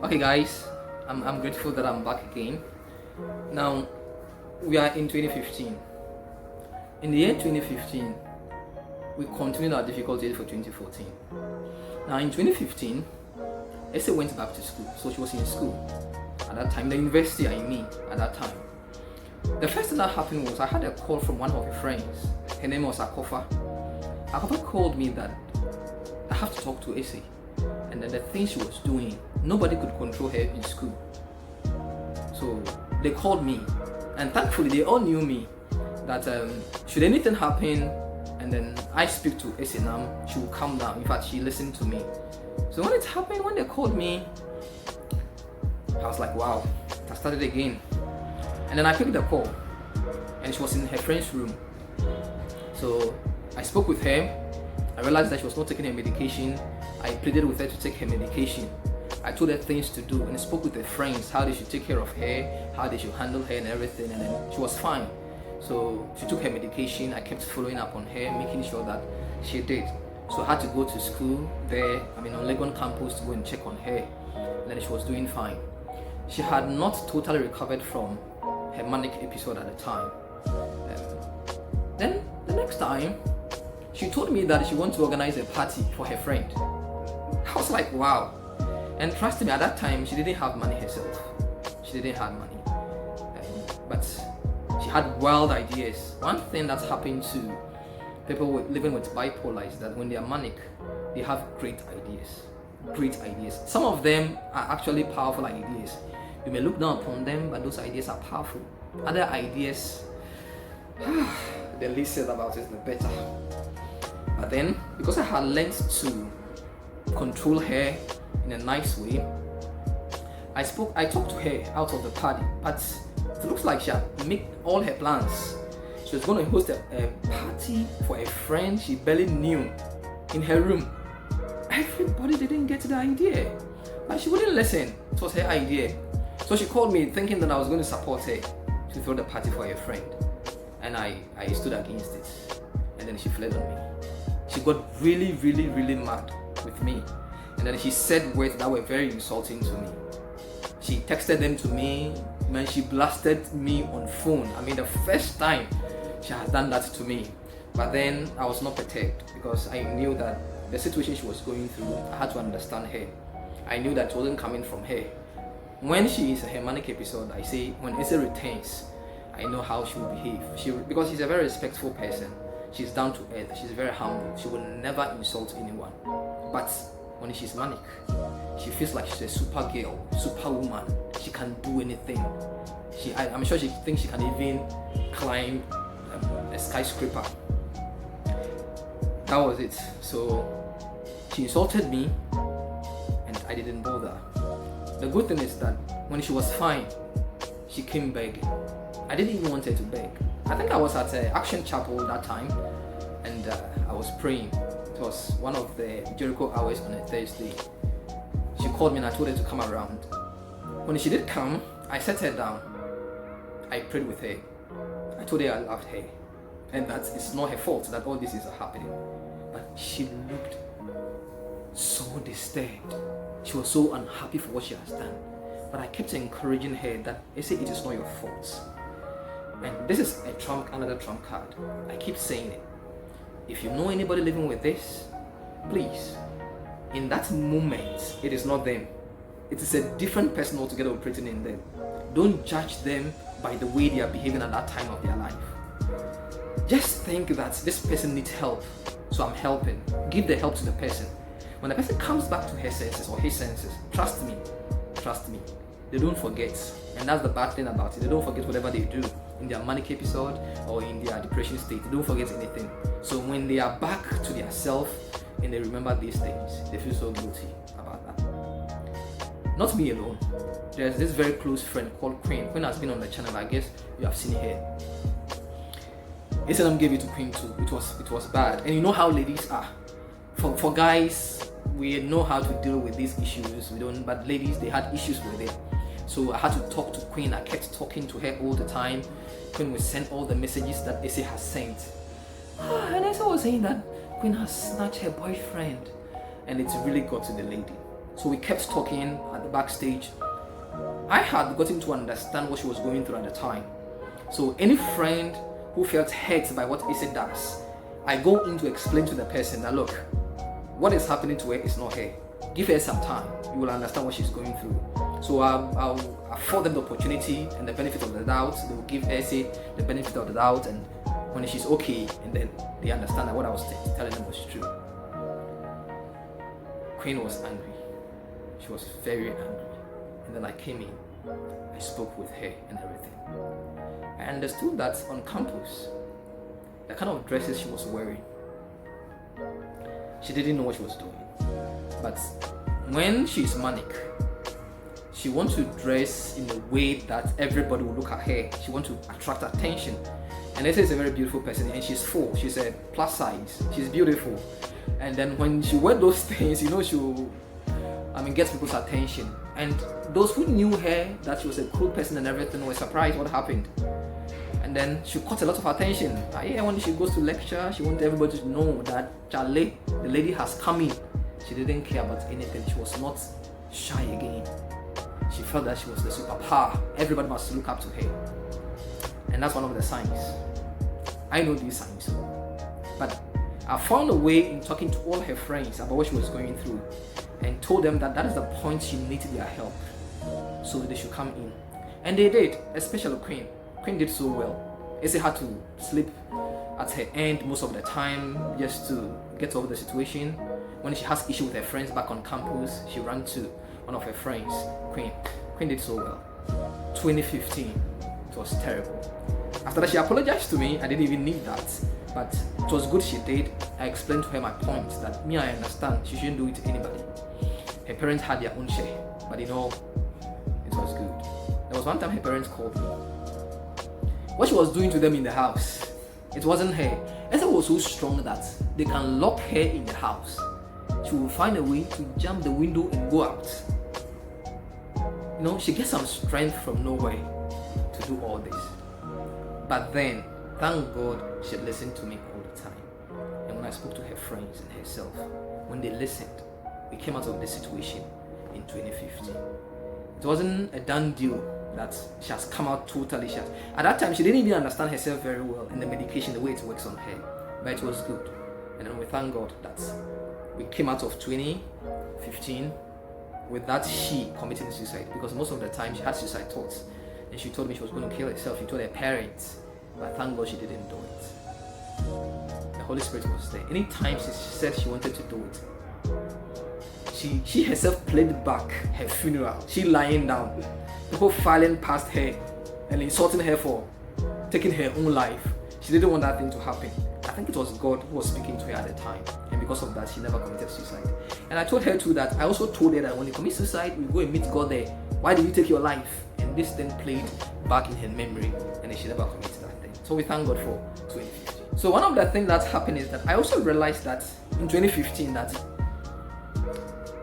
Okay, guys, I'm grateful that I'm back again. Now, we are in 2015. In the year 2015, we continued our difficulties for 2014. Now, in 2015, Esther went back to school, so she was in school at that time, the university I mean, at that time. The first thing that happened was I had a call from one of her friends. Her name was Akofa. Akofa called me that I have to talk to Esther, and then the things she was doing, nobody could control her in school. So they called me, and thankfully they all knew me, that should anything happen and then I speak to Esinam, she will calm down. In fact, she listened to me. So when it happened, when they called me, I was like, wow, I started again. And then I picked the call, and she was in her friend's room. So I spoke with her. I realized that she was not taking her medication. I pleaded with her to take her medication. I told her things to do, and I spoke with her friends, how they should take care of her, how they should handle her and everything, and then she was fine. So she took her medication. I kept following up on her, making sure that she did. So I had to go to school there, on Legon campus, to go and check on her. And then she was doing fine. She had not totally recovered from her manic episode at the time. Then the next time, she told me that she wanted to organize a party for her friend. I was like, wow. And trust me, at that time, she didn't have money herself. She didn't have money. But she had wild ideas. One thing that's happened to people living with bipolar is that when they are manic, they have great ideas. Great ideas. Some of them are actually powerful ideas. You may look down upon them, but those ideas are powerful. Other ideas, the least said about it, the better. But then, because I had learned to control her in a nice way, I talked to her out of the party, but it looks like she had made all her plans. She was going to host a party for a friend she barely knew in her room. Everybody didn't get the idea, but she wouldn't listen. It was her idea. So she called me thinking that I was going to support her to throw the party for a friend. And I stood against it. And then she fled on me. She got really, really, really mad with me. And then she said words that were very insulting to me. She texted them to me. Man, she blasted me on phone. The first time she had done that to me. But then I was not perturbed because I knew that the situation she was going through, I had to understand her. I knew that it wasn't coming from her. When she is in her manic episode, I say, when Issa returns, I know how she will behave. Because she's a very respectful person. She's down to earth. She's very humble. She will never insult anyone. But when she's manic, she feels like she's a super girl, superwoman. She can do anything. I'm sure she thinks she can even climb a skyscraper. That was it. So she insulted me, and I didn't bother. The good thing is that when she was fine, she came begging. I didn't even want her to beg. I think I was at Action Chapel that time, and I was praying. It was one of the Jericho hours on a Thursday. She called me and I told her to come around. When she did come, I sat her down. I prayed with her. I told her I loved her, and that it's not her fault that all this is happening. But she looked so disturbed. She was so unhappy for what she has done. But I kept encouraging her that it is not your fault. And this is another trump card. I keep saying it. If you know anybody living with this, please, in that moment, it is not them. It is a different person altogether operating in them. Don't judge them by the way they are behaving at that time of their life. Just think that this person needs help, so I'm helping. Give the help to the person. When the person comes back to her senses or his senses, trust me, they don't forget. And that's the bad thing about it. They don't forget whatever they do in their manic episode or in their depression state. They don't forget anything. So when they are back to their self and they remember these things, they feel so guilty about that. Not me alone. There's this very close friend called Queen. Queen has been on the channel. I guess you have seen her. Islam gave it to Queen too. It was bad. And you know how ladies are. For guys, we know how to deal with these issues. We don't, but ladies, they had issues with it. So I had to talk to Queen. I kept talking to her all the time. Queen would send all the messages that Issy has sent. And Issy was saying that Queen has snatched her boyfriend. And it really got to the lady. So we kept talking at the backstage. I had gotten to understand what she was going through at the time. So any friend who felt hurt by what Issa does, I go in to explain to the person that, look, what is happening to her is not her. Give her some time. You will understand what she's going through. So I'll afford them the opportunity and the benefit of the doubt. They will give Issa the benefit of the doubt, and when she's okay, and then they understand that what I was telling them was true. Queen was angry. She was very angry. And then I came in. I spoke with her and everything. I understood that on campus, the kind of dresses she was wearing, she didn't know what she was doing. But when she's manic, she wants to dress in a way that everybody will look at her. She wants to attract attention. And Essa is a very beautiful person, and she's full. She's a plus size. She's beautiful. And then when she wears those things, she'll get people's attention. And those who knew her, that she was a cool person and everything, were surprised what happened. And then she caught a lot of attention. When she goes to lecture, she wants everybody to know that Charlie, the lady, has come in. She didn't care about anything. She was not shy again. She felt that she was the superpower. Everybody must look up to her. And that's one of the signs. I know these signs. But I found a way in talking to all her friends about what she was going through, and told them that is the point she needed their help, so they should come in. And they did, especially Queen. Queen did so well. Issa had to sleep at her end most of the time just to get over the situation. When she has issue with her friends back on campus, she ran to one of her friends, Queen. Queen did so well. 2015, it was terrible. After that, she apologized to me. I didn't even need that, but it was good she did. I explained to her my point that I understand she shouldn't do it to anybody. Her parents had their own share, but it was good. There was one time her parents called me. What she was doing to them in the house, it wasn't her. Essa was so strong that they can lock her in the house. She will find a way to jump the window and go out. She gets some strength from nowhere to do all this. But then, thank God, she listened to me all the time. And when I spoke to her friends and herself, when they listened, we came out of this situation in 2015. It wasn't a done deal that she has come out totally. At that time, she didn't even understand herself very well and the medication, the way it works on her. But it was good. And then we thank God that we came out of 2015 without she committing suicide, because most of the time she had suicide thoughts. And she told me she was going to kill herself. She told her parents. But thank God she didn't do it. The Holy Spirit was there. Anytime she said she wanted to do it, she herself played back her funeral. She lying down. People filing past her and insulting her for taking her own life. She didn't want that thing to happen. I think it was God who was speaking to her at the time. And because of that, she never committed suicide. And I told her too that I also told her that when you commit suicide, we go and meet God there. Why did you take your life? And this then played back in her memory, and then she never committed that thing. So we thank God for 2015. So one of the things that happened is that I also realized that in 2015 that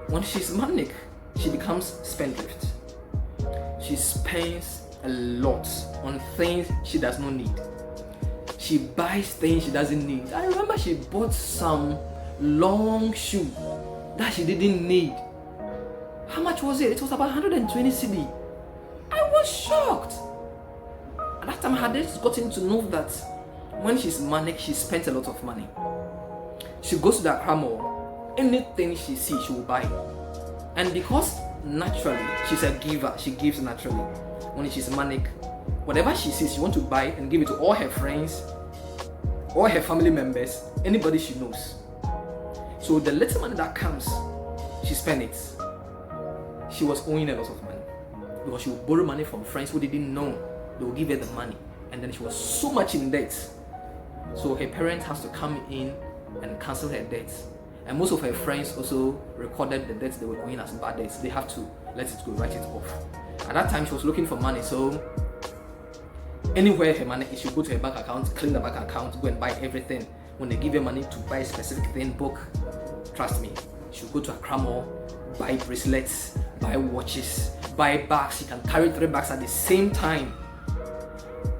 when she's manic, she becomes spendthrift. She spends a lot on things she does not need. She buys things she doesn't need. I remember she bought some long shoe that she didn't need. How much was it? It was about 120 CD. I was shocked. At that time, I had just gotten to know that when she's manic, she spends a lot of money. She goes to the Accra Mall. Anything she sees, she will buy. And because naturally, she's a giver, she gives naturally. When she's manic, whatever she sees, she wants to buy and give it to all her friends, all her family members, anybody she knows. So the little money that comes, she spends it. She was owing a lot of money because she would borrow money from friends who didn't know. They would give her the money, and then she was so much in debt. So her parents has to come in and cancel her debts. And most of her friends also recorded the debts they were owing as bad debts. They have to let it go, write it off. At that time, she was looking for money, so anywhere her money is, she go to her bank account, clean the bank account, go and buy everything. When they give her money to buy a specific thing, book, trust me, she'll go to Accra Mall, buy bracelets, buy watches, buy bags. She can carry 3 bags at the same time.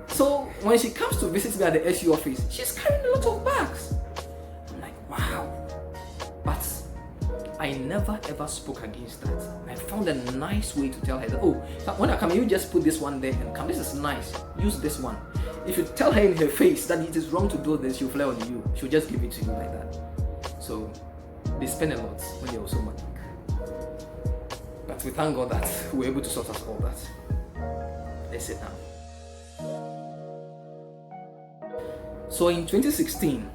So when she comes to visit me at the SU office, she's carrying a lot of bags. I'm like, wow. But I never ever spoke against that. I found a nice way to tell her that, oh, when I come, you just put this one there and come. This is nice. Use this one. If you tell her in her face that it is wrong to do this, she'll flare on you. She'll just give it to you like that. So they spend a lot when they're also manic. But we thank God that we're able to sort out all that. Let's sit down. So in 2016,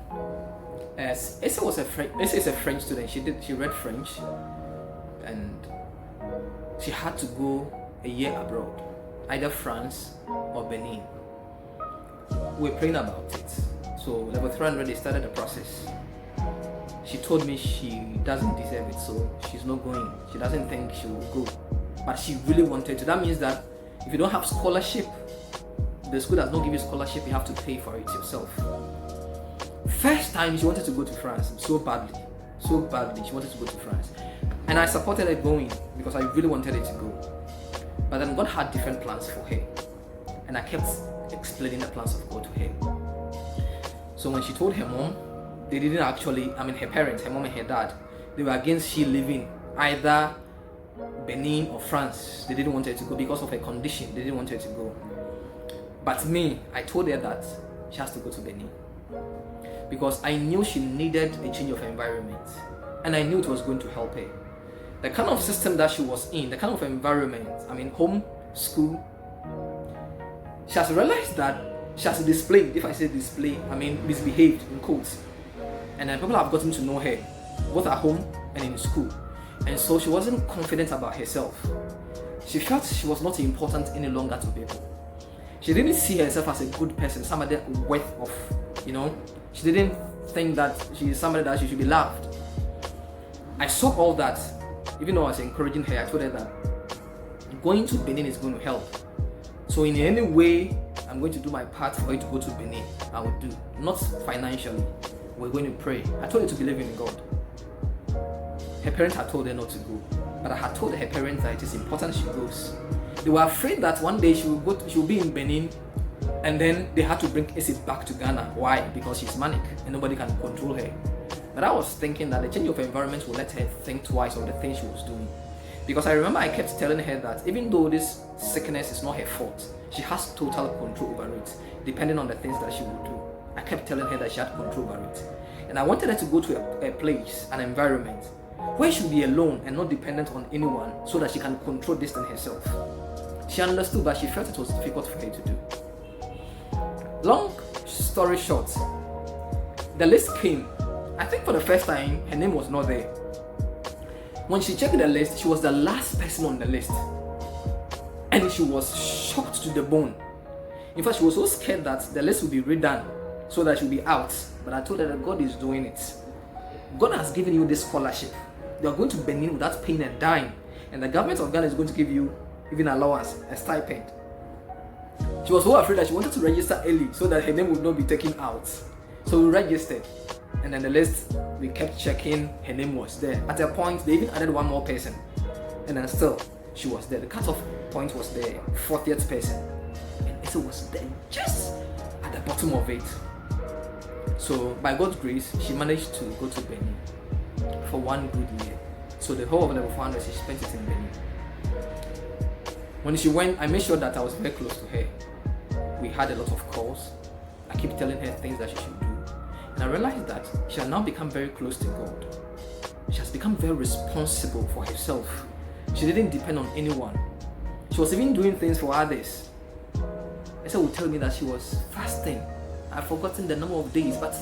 as Essa is a French student. She read French, and she had to go a year abroad, either France or Benin. We're praying about it. So level 300, they started the process. She told me she doesn't deserve it, so she's not going. She doesn't think she will go, but she really wanted to. That means that if you don't have scholarship, the school does not give you scholarship, you have to pay for it yourself. First time she wanted to go to France so badly she wanted to go to France, and I supported her going because I really wanted her to go. But then God had different plans for her, and I kept explaining the plans of God to her. So when she told her mom, they didn't actually, her parents, her mom and her dad, they were against she leaving either Benin or France. They didn't want her to go because of her condition. They didn't want her to go. But me, I told her that she has to go to Benin, because I knew she needed a change of environment, and I knew it was going to help her. The kind of system that she was in, the kind of environment, home, school, she has realized that she has displayed, if I say display, misbehaved in quotes. And then people have gotten to know her, both at home and in school. And so she wasn't confident about herself. She felt she was not important any longer to people. She didn't see herself as a good person, somebody worth of, She didn't think that she is somebody that she should be loved. I saw all that. Even though I was encouraging her, I told her that going to Benin is going to help. So in any way, I'm going to do my part for her to go to Benin. I will do. Not financially. We're going to pray. I told her to believe in God. Her parents had told her not to go. But I had told her parents that it is important she goes. They were afraid that one day she will be in Benin, and then they had to bring Essie back to Ghana. Why? Because she's manic and nobody can control her. But I was thinking that the change of environment will let her think twice on the things she was doing. Because I remember I kept telling her that even though this sickness is not her fault, she has total control over it, depending on the things that she will do. I kept telling her that she had control over it. And I wanted her to go to a place, an environment, where she will be alone and not dependent on anyone, so that she can control this thing herself. She understood, but she felt it was difficult for her to do. Long story short, the list came. I think for the first time, her name was not there. When she checked the list, she was the last person on the list. And she was shocked to the bone. In fact, she was so scared that the list would be redone so that she'll be out. But I told her that God is doing it. God has given you this scholarship. You are going to Benin without paying a dime. And the government of Ghana is going to give you even allowance, a stipend. She was so afraid that she wanted to register early so that her name would not be taken out. So we registered. And then the list, we kept checking, her name was there. At a point, they even added one more person. And then still, she was there. The cutoff point was there, 40th person. And Issa was there, just at the bottom of it. So by God's grace, she managed to go to Benin for 1 good year. So the whole of level 400, she spent it in Benin. When she went, I made sure that I was very close to her. We had a lot of calls. I keep telling her things that she should do. And I realized that she had now become very close to God. She has become very responsible for herself. She didn't depend on anyone. She was even doing things for others. Essa would tell me that she was fasting. I've forgotten the number of days, but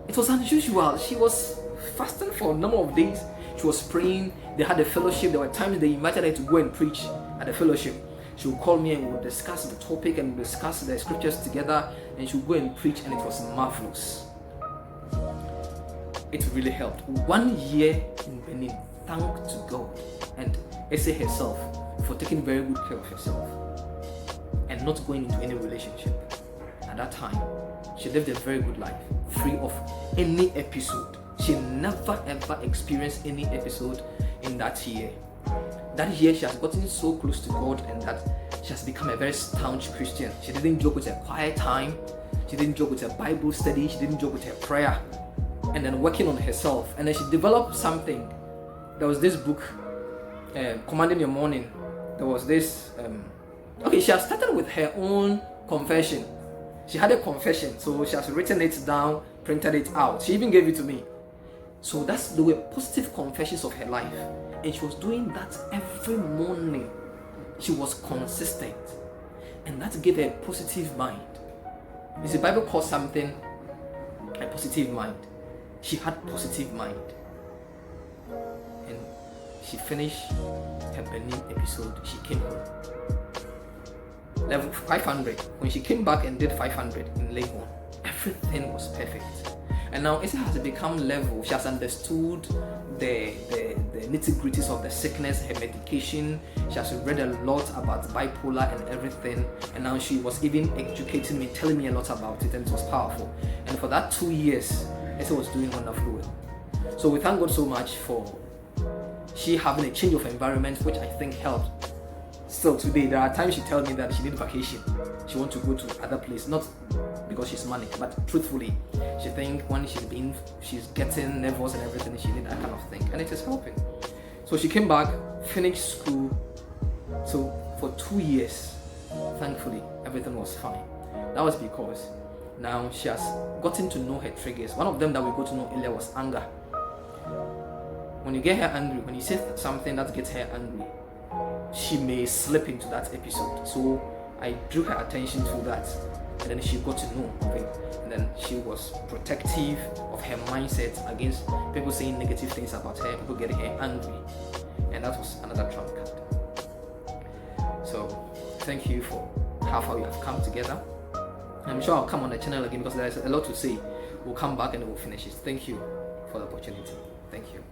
it was unusual. She was fasting for a number of days. She was praying. They had a fellowship. There were times they invited her to go and preach at the fellowship. She would call me and we would discuss the topic and discuss the scriptures together, and she would go and preach, and it was marvelous. It really helped. 1 year in Benin, thank to God and Essa herself for taking very good care of herself and not going into any relationship. At that time, she lived a very good life, free of any episode. She never ever experienced any episode in that year. That year, she has gotten so close to God and that she has become a very staunch Christian. She didn't joke with her quiet time. She didn't joke with her Bible study. She didn't joke with her prayer. And then working on herself. And then she developed something there was this book, Commanding Your Morning. There was this, okay, she has started with her own confession. She had a confession, so she has written it down, printed it out. She even gave it to me. So there were positive confessions of her life, and she was doing that every morning. She was consistent, and that gave her a positive mind. The Bible calls something a positive mind. She had positive mind, and she finished her Benin episode. She came home. Level 500. When she came back and did 500 in Lakey, everything was perfect. And now it has become level. She has understood the nitty-gritties of the sickness, her medication. She has read a lot about bipolar and everything. And now she was even educating me, telling me a lot about it, and it was powerful. And for that 2 years, Esther was doing wonderfully well. So we thank God so much for she having a change of environment, which I think helped. Still today, there are times she tells me that she need vacation. She wants to go to other place, not because she's manic, but truthfully, she think when she's getting nervous and everything, she need that kind of thing, and it is helping. So she came back, finished school. So for 2 years, thankfully, everything was fine. That was because now she has gotten to know her triggers. One of them that we got to know earlier was anger. When you get her angry, when you say something that gets her angry, she may slip into that episode. So I drew her attention to that, and then she got to know of it. And then she was protective of her mindset against people saying negative things about her, people getting her angry. And that was another trump card. So thank you for how far we have come together. I'm sure I'll come on the channel again because there's a lot to say. We'll come back and we'll finish it. Thank you for the opportunity. Thank you.